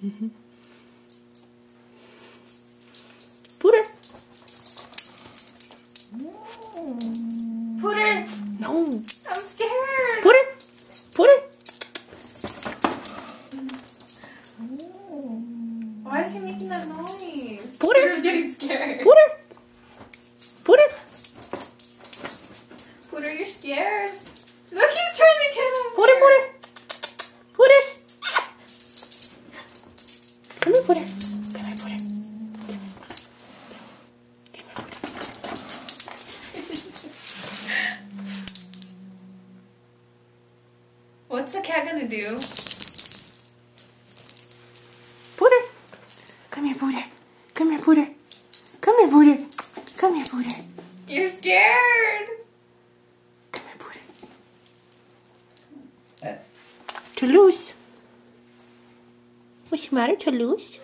Mm-hmm. Pooter. Pooter. No. I'm scared. Pooter. Pooter. Why is he making that noise? Pooter. Pooter's getting scared. Pooter. Pooter. Pooter, you're scared. Look, he's trying to get him. Pooter. Pooter. Pooter. Come here, Pooter. Come here, Pooter. What's the cat gonna do? Pooter. Come here, Pooter. Come here, Pooter. Come here, Pooter. Come here, Pooter. You're scared. Come here, Pooter. Toulouse. What's the matter, Toulouse?